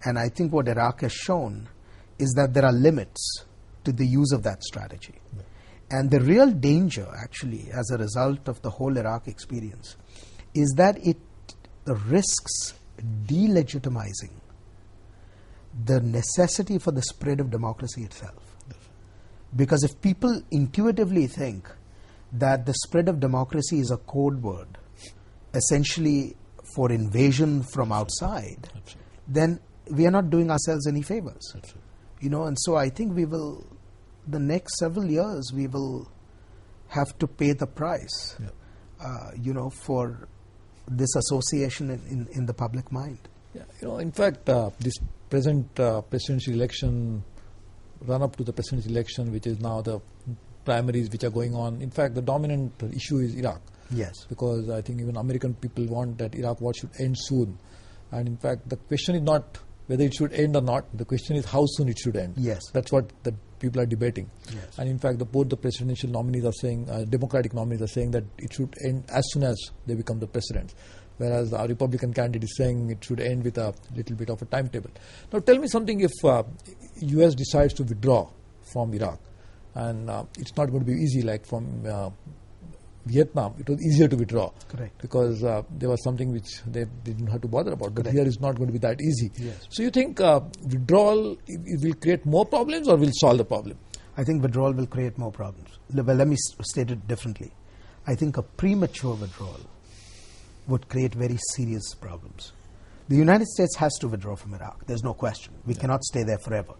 And I think what Iraq has shown is that there are limits to the use of that strategy. And the real danger, actually, as a result of the whole Iraq experience, is that it risks delegitimizing the necessity for the spread of democracy itself. Because if people intuitively think that the spread of democracy is a code word, essentially for invasion from outside, then we are not doing ourselves any favors. You know, and so I think we will, the next several years, we will have to pay the price, you know, for this association in the public mind. Yeah, you know, in fact, this present presidential election, run up to the presidential election, which is now the primaries which are going on. In fact, the dominant issue is Iraq. Yes. Because I think even American people want that Iraq war should end soon. And in fact, the question is not whether it should end or not. The question is how soon it should end. Yes. That's what the people are debating. Yes. And in fact, both the presidential nominees are saying, Democratic nominees are saying that it should end as soon as they become the president. Whereas our Republican candidate is saying it should end with a little bit of a timetable. Now tell me something, if US decides to withdraw from Iraq, and it's not going to be easy like from Vietnam, it was easier to withdraw. Correct. Because there was something which they didn't have to bother about. But Correct. here it's not going to be that easy. Yes. So you think withdrawal it will create more problems or will solve the problem? I think withdrawal will create more problems. Well, let me state it differently. I think a premature withdrawal would create very serious problems. The United States has to withdraw from Iraq. There's no question. We cannot stay there forever.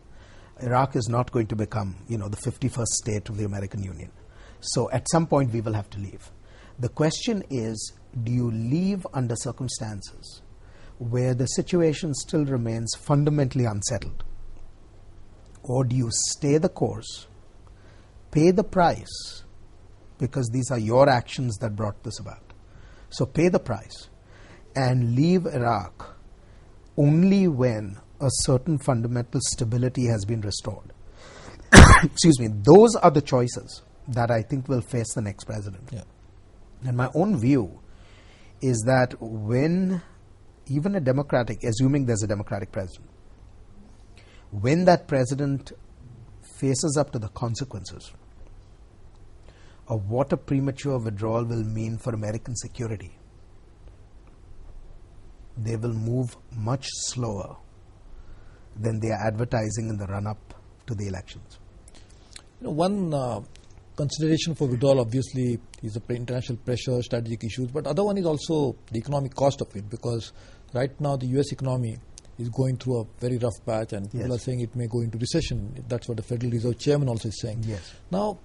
Iraq is not going to become, you know, the 51st state of the American Union. So at some point we will have to leave. The question is, do you leave under circumstances where the situation still remains fundamentally unsettled? Or do you stay the course, pay the price, because these are your actions that brought this about? So pay the price and leave Iraq only when a certain fundamental stability has been restored. Excuse me. Those are the choices that I think will face the next president. Yeah. And my own view is that when even a democratic, assuming there's a democratic president, when that president faces up to the consequences of what a premature withdrawal will mean for American security, they will move much slower than they are advertising in the run-up to the elections. You know, one consideration for withdrawal obviously is the international pressure, strategic issues, but other one is also the economic cost of it, because right now the US economy is going through a very rough patch and people are saying it may go into recession. That's what the Federal Reserve Chairman also is saying. Yes. Now,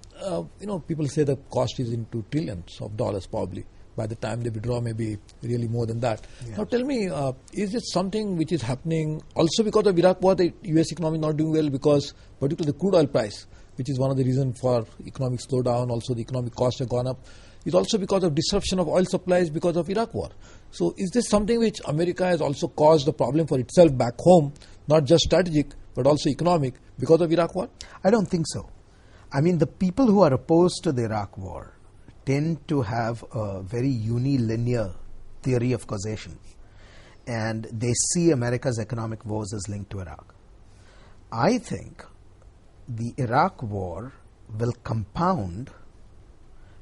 you know, people say the cost is into trillions of dollars probably. By the time they withdraw, maybe really more than that. Yes. Now tell me, is it something which is happening also because of Iraq war, the US economy not doing well, because particularly the crude oil price, which is one of the reasons for economic slowdown, also the economic costs have gone up, is also because of disruption of oil supplies because of Iraq war. So is this something which America has also caused a problem for itself back home, not just strategic, but also economic, because of Iraq war? I don't think so. I mean, the people who are opposed to the Iraq war tend to have a very unilinear theory of causation, and they see America's economic woes as linked to Iraq. I think the Iraq war will compound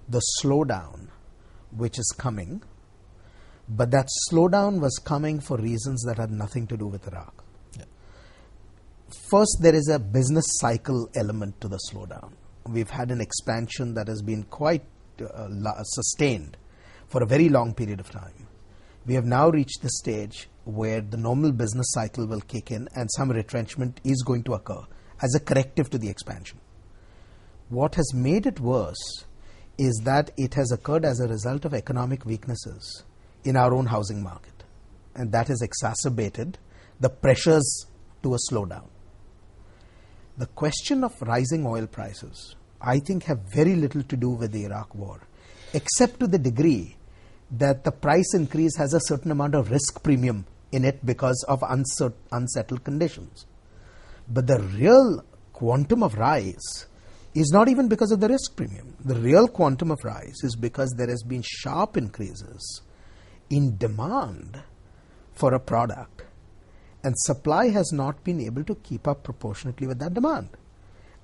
the slowdown which is coming, but that slowdown was coming for reasons that had nothing to do with Iraq. Yeah. First, there is a business cycle element to the slowdown. We've had an expansion that has been quite sustained for a very long period of time. We have now reached the stage where the normal business cycle will kick in and some retrenchment is going to occur as a corrective to the expansion. What has made it worse is that it has occurred as a result of economic weaknesses in our own housing market, and that has exacerbated the pressures to a slowdown. The question of rising oil prices, I think, have very little to do with the Iraq war, except to the degree that the price increase has a certain amount of risk premium in it because of unsettled conditions. But the real quantum of rise is not even because of the risk premium. The real quantum of rise is because there has been sharp increases in demand for a product, And supply has not been able to keep up proportionately with that demand.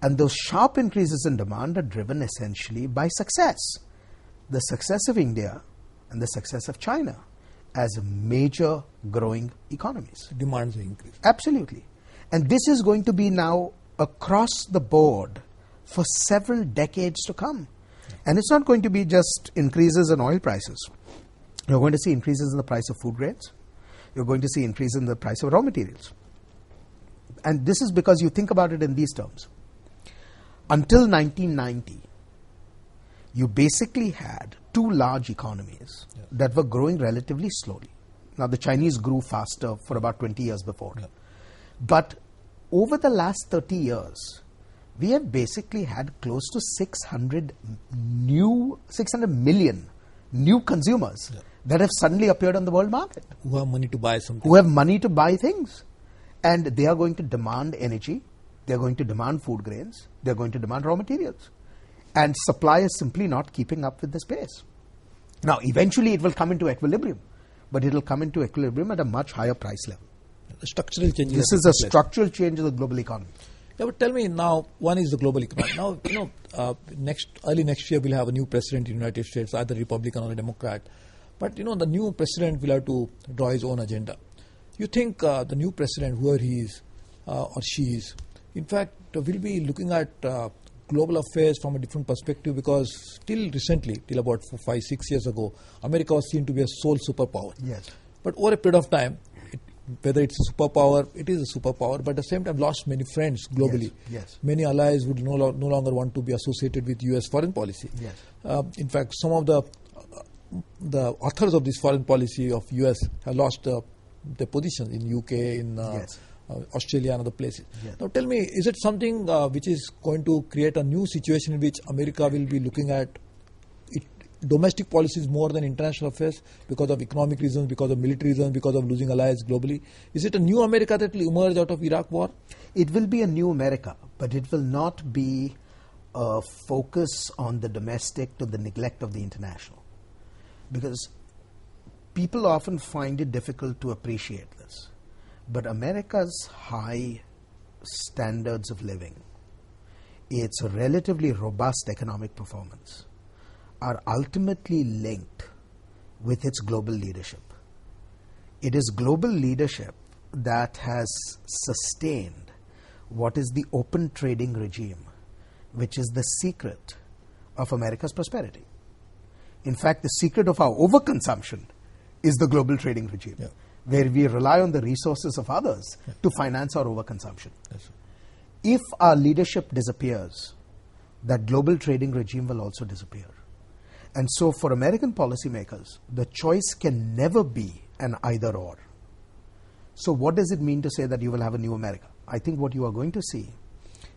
And those sharp increases in demand are driven essentially by success. The success of India and the success of China as major growing economies. Demands increase. Absolutely. And this is going to be now across the board for several decades to come. And it's not going to be just increases in oil prices. You're going to see increases in the price of food grains. You're going to see increase in the price of raw materials. And this is because you think about it in these terms. Until 1990, you basically had two large economies that were growing relatively slowly. Now, the Chinese grew faster for about 20 years before. Yeah. But over the last 30 years, we have basically had close to 600 million new consumers that have suddenly appeared on the world market. Who have money to buy something. Who have money to buy things. And they are going to demand energy. They are going to demand food grains. They are going to demand raw materials. And supply is simply not keeping up with this pace. Now, eventually it will come into equilibrium. But it will come into equilibrium at a much higher price level. The structural changes. This is a structural change of the global economy. Yeah, but tell me now, one is the global economy. Now, early next year we'll have a new president in the United States, either Republican or a Democrat. But, the new president will have to draw his own agenda. You think the new president, whoever he is or she is, in fact, will be looking at global affairs from a different perspective, because till recently, till about 5, 6 years ago, America was seen to be a sole superpower. Yes. But over a period of time, whether it's a superpower, it is a superpower, but at the same time lost many friends globally. Yes. Many allies would no longer want to be associated with US foreign policy. Yes. In fact, some of the authors of this foreign policy of US have lost their position in UK, in Australia and other places. Yes. Now tell me, is it something which is going to create a new situation in which America will be looking at domestic policies more than international affairs because of economic reasons, because of military reasons, because of losing allies globally? Is it a new America that will emerge out of Iraq war? It will be a new America, but it will not be a focus on the domestic to the neglect of the international. Because people often find it difficult to appreciate this. But America's high standards of living, its relatively robust economic performance, are ultimately linked with its global leadership. It is global leadership that has sustained what is the open trading regime, which is the secret of America's prosperity. In fact, the secret of our overconsumption is the global trading regime, where we rely on the resources of others to finance our overconsumption. Yes. If our leadership disappears, that global trading regime will also disappear. And so for American policymakers, the choice can never be an either or. So what does it mean to say that you will have a new America? I think what you are going to see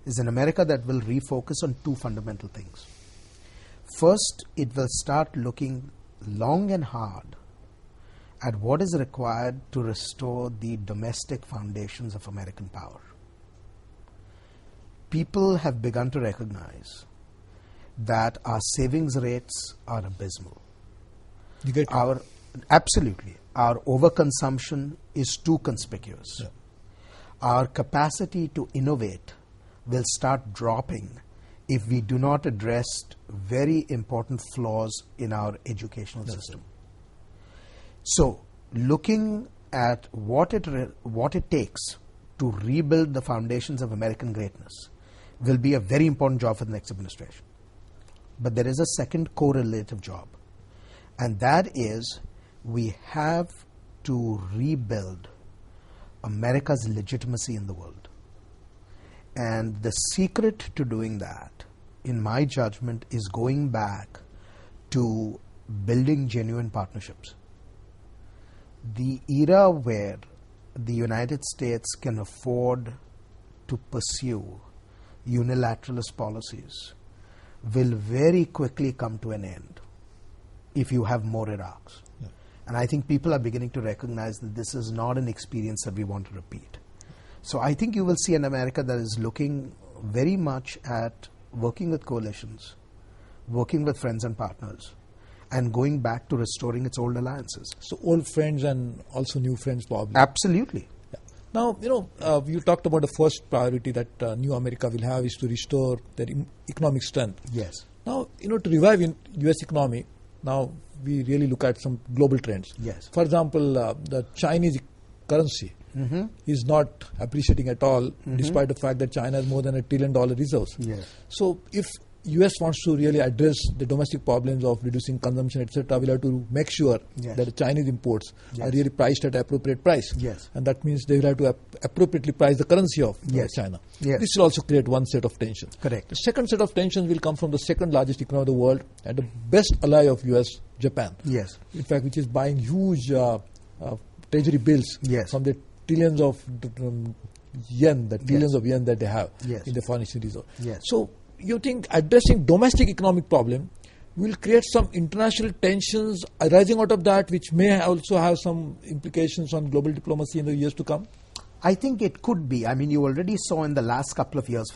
is an America that will refocus on two fundamental things. First, it will start looking long and hard at what is required to restore the domestic foundations of American power. People have begun to recognize that our savings rates are abysmal. Absolutely. Our overconsumption is too conspicuous. Yeah. Our capacity to innovate will start dropping if we do not address very important flaws in our educational system. So, looking at what it takes to rebuild the foundations of American greatness will be a very important job for the next administration. But there is a second correlative job, and that is we have to rebuild America's legitimacy in the world. And the secret to doing that, in my judgment, is going back to building genuine partnerships. The era where the United States can afford to pursue unilateralist policies will very quickly come to an end if you have more Iraqs. Yeah. And I think people are beginning to recognize that this is not an experience that we want to repeat. So I think you will see an America that is looking very much at working with coalitions, working with friends and partners, and going back to restoring its old alliances. So old friends and also new friends probably. Absolutely. Yeah. Now, you talked about the first priority that New America will have is to restore their economic strength. Yes. Now, to revive in U.S. economy, now we really look at some global trends. Yes. For example, the Chinese currency is not appreciating at all, despite the fact that China has more than $1 trillion reserves. Yes. So, if U.S. wants to really address the domestic problems of reducing consumption, etc., we'll have to make sure Yes. that the Chinese imports Yes. are really priced at an appropriate price. Yes. And that means they will have to appropriately price the currency of Yes. China. Yes. This will also create one set of tensions. Correct. The second set of tensions will come from the second largest economy of the world and the best ally of U.S., Japan. Yes. In fact, which is buying huge treasury bills Yes. from the trillions of yen, the trillions of yen that they have Yes. in the foreign exchange reserve. Yes. So, you think addressing domestic economic problem will create some international tensions arising out of that, which may also have some implications on global diplomacy in the years to come? I think it could be. I mean, you already saw in the last couple of years, for